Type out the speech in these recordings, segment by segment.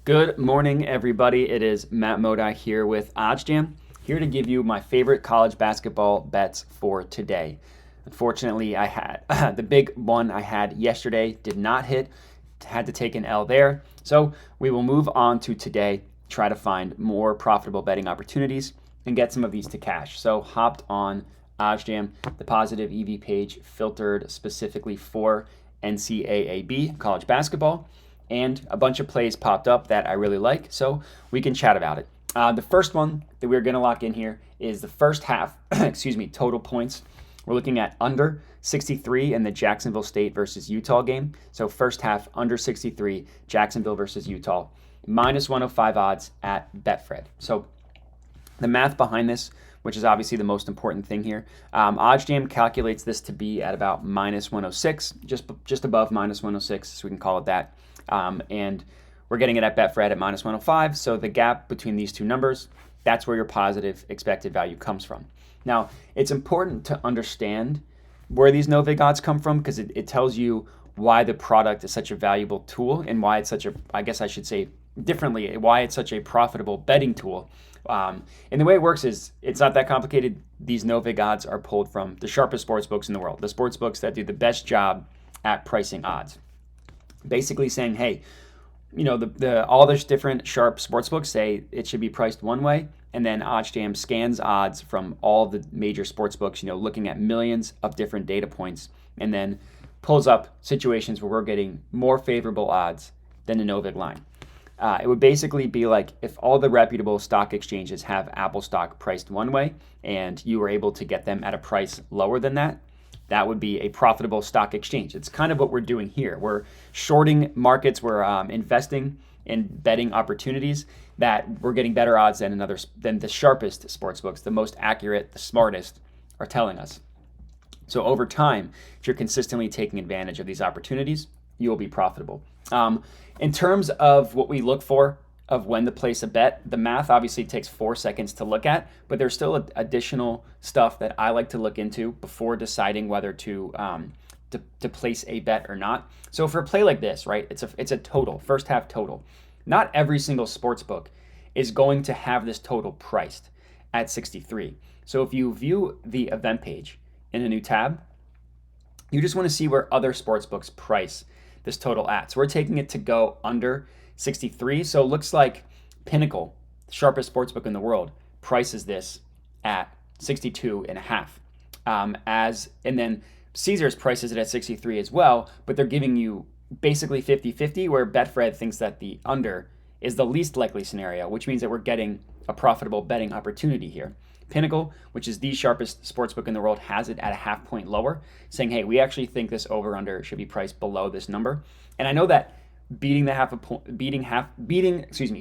Good morning, everybody. It is Matt Modi here with OddsJam, here to give you my favorite college basketball bets for today. Unfortunately, I had the big one I had yesterday did not hit, had to take an L there. So we will move on to today, try to find more profitable betting opportunities and get some of these to cash. So hopped on OddsJam, the positive EV page filtered specifically for NCAAB college basketball, and a bunch of plays popped up that I really like, so we can chat about it. The first one that we're going to lock in here is the first half, total points. We're looking at under 63 in the Jacksonville State versus Utah game. So first half, under 63, Jacksonville versus Utah, minus 105 odds at Betfred. So the math behind this, which is obviously the most important thing here, OddsJam calculates this to be at about minus 106, just above minus 106, so we can call it that. And we're getting it at Betfred at minus 105. So the gap between these two numbers, that's where your positive expected value comes from. Now, it's important to understand where these no-vig odds come from because it tells you why the product is such a valuable tool and why it's such a, I guess I should say differently, why it's such a profitable betting tool. And the way it works is it's not that complicated. These no-vig odds are pulled from the sharpest sports books in the world, the sports books that do the best job at pricing odds. Basically saying, hey, all those different sharp sports books say it should be priced one way, and then OddsJam scans odds from all the major sports books, looking at millions of different data points, and then pulls up situations where we're getting more favorable odds than the no-vig line. It would basically be like if all the reputable stock exchanges have Apple stock priced one way, and you were able to get them at a price lower than that, that would be a profitable stock exchange. It's kind of what we're doing here. We're shorting markets. We're investing in betting opportunities that we're getting better odds than the sharpest sports books, the most accurate, the smartest, are telling us. So over time, if you're consistently taking advantage of these opportunities, you will be profitable. In terms of what we look for of when to place a bet, the math obviously takes 4 seconds to look at, but there's still additional stuff that I like to look into before deciding whether to place a bet or not. So for a play like this, right, it's a total, first half total. Not every single sports book is going to have this total priced at 63. So if you view the event page in a new tab, you just want to see where other sports books price this total at. So we're taking it to go under 63. So it looks like Pinnacle, the sharpest sportsbook in the world, prices this at 62 and a half. And then Caesars prices it at 63 as well, but they're giving you basically 50-50, where Betfred thinks that the under is the least likely scenario, which means that we're getting a profitable betting opportunity here. Pinnacle, which is the sharpest sportsbook in the world, has it at a half point lower, saying, hey, we actually think this over-under should be priced below this number. And I know that beating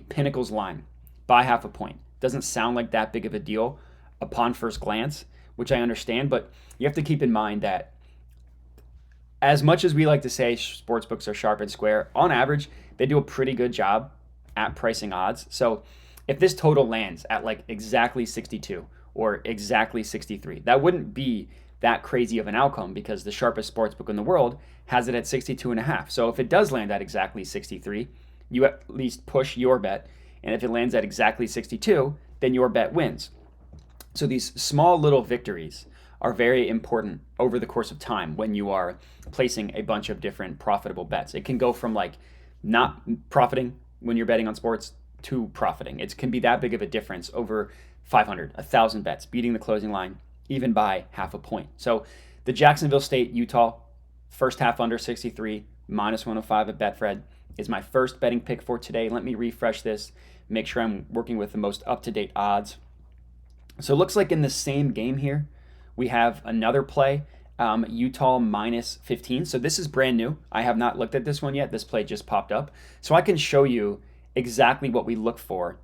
Pinnacle's line by half a point doesn't sound like that big of a deal upon first glance, which I understand, but you have to keep in mind that as much as we like to say sportsbooks are sharp and square, on average, they do a pretty good job at pricing odds. So if this total lands at like exactly 62 or exactly 63, that wouldn't be that crazy of an outcome because the sharpest sportsbook in the world has it at 62 and a half. So if it does land at exactly 63, you at least push your bet. And if it lands at exactly 62, then your bet wins. So these small little victories are very important over the course of time when you are placing a bunch of different profitable bets. It can go from like not profiting when you're betting on sports to profiting. It can be that big of a difference over 500, 1,000 bets, beating the closing line, even by half a point. So the Jacksonville State, Utah, first half under 63, minus 105 at Betfred is my first betting pick for today. Let me refresh this, make sure I'm working with the most up-to-date odds. So it looks like in the same game here, we have another play, Utah minus 15. So this is brand new. I have not looked at this one yet. This play just popped up. So I can show you exactly what we look for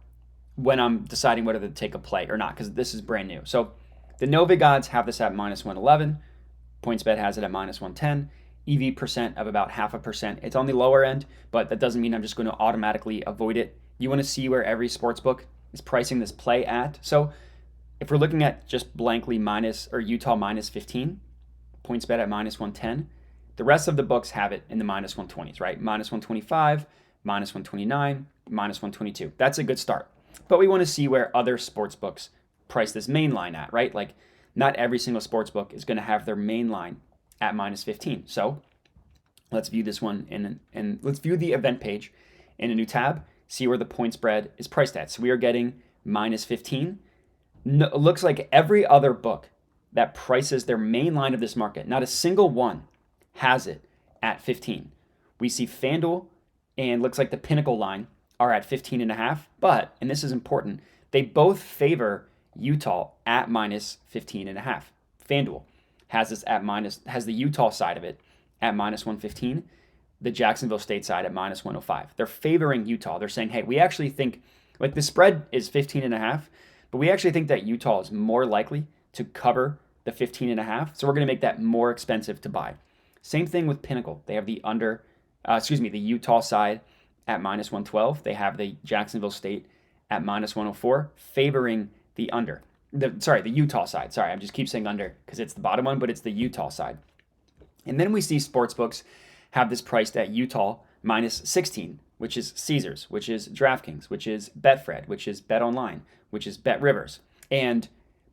when I'm deciding whether to take a play or not, because this is brand new. So the no-vig odds have this at minus 111. PointsBet has it at minus 110. EV percent of about 0.5%. It's on the lower end, but that doesn't mean I'm just going to automatically avoid it. You want to see where every sportsbook is pricing this play at. So if we're looking at just blankly minus or Utah minus 15, PointsBet at minus 110, the rest of the books have it in the minus 120s, right? Minus 125, minus 129, minus 122. That's a good start. But we want to see where other sports books price this main line at, right? Like not every single sports book is going to have their main line at minus 15. So let's view this one and let's view the event page in a new tab, see where the point spread is priced at. So we are getting minus 15. No, it looks like every other book that prices their main line of this market, not a single one has it at 15. We see FanDuel and looks like the Pinnacle line are at 15.5, but, and this is important, they both favor Utah at minus 15.5. FanDuel has this at has the Utah side of it at minus 115, the Jacksonville State side at minus 105. They're favoring Utah. They're saying, hey, we actually think, like the spread is 15.5, but we actually think that Utah is more likely to cover the 15.5, so we're going to make that more expensive to buy. Same thing with Pinnacle. They have the the Utah side at minus 112. They have the Jacksonville State at minus 104, favoring the under. The Utah side. Sorry, I just keep saying under because it's the bottom one, but it's the Utah side. And then we see sportsbooks have this priced at Utah minus 16, which is Caesars, which is DraftKings, which is Betfred, which is BetOnline, which is BetRivers. And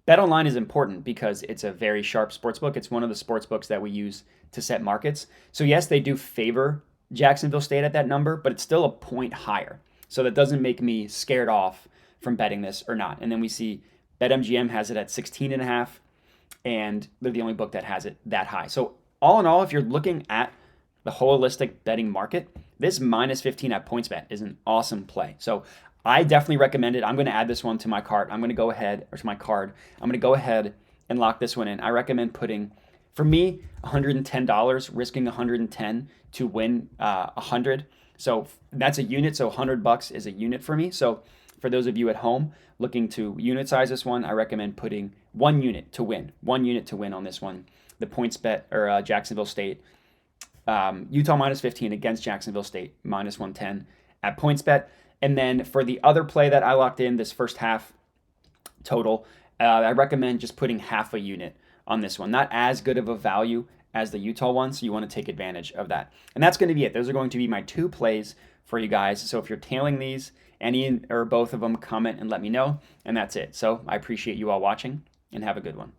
BetOnline is important because it's a very sharp sportsbook. It's one of the sportsbooks that we use to set markets. So yes, they do favor Jacksonville State at that number, but it's still a point higher. So that doesn't make me scared off from betting this or not. And then we see BetMGM has it at 16.5, and they're the only book that has it that high. So all in all, if you're looking at the holistic betting market, this minus 15 at PointsBet is an awesome play. So I definitely recommend it. I'm going to add this one to my cart. I'm going to go ahead, or to my card. I'm going to go ahead and lock this one in. I recommend putting, for me, $110, risking 110 to win 100. So that's a unit. So $100 is a unit for me. So for those of you at home looking to unit size this one, I recommend putting 1 unit to win. 1 unit to win on this one. The PointsBet or Jacksonville State. Utah minus 15 against Jacksonville State minus 110 at PointsBet. And then for the other play that I locked in, this first half total, I recommend just putting half a unit on this one. Not as good of a value as the Utah one, so you want to take advantage of that. And that's going to be it. Those are going to be my 2 plays for you guys. So if you're tailing these, any or both of them, comment and let me know. And that's it. So I appreciate you all watching, and have a good one.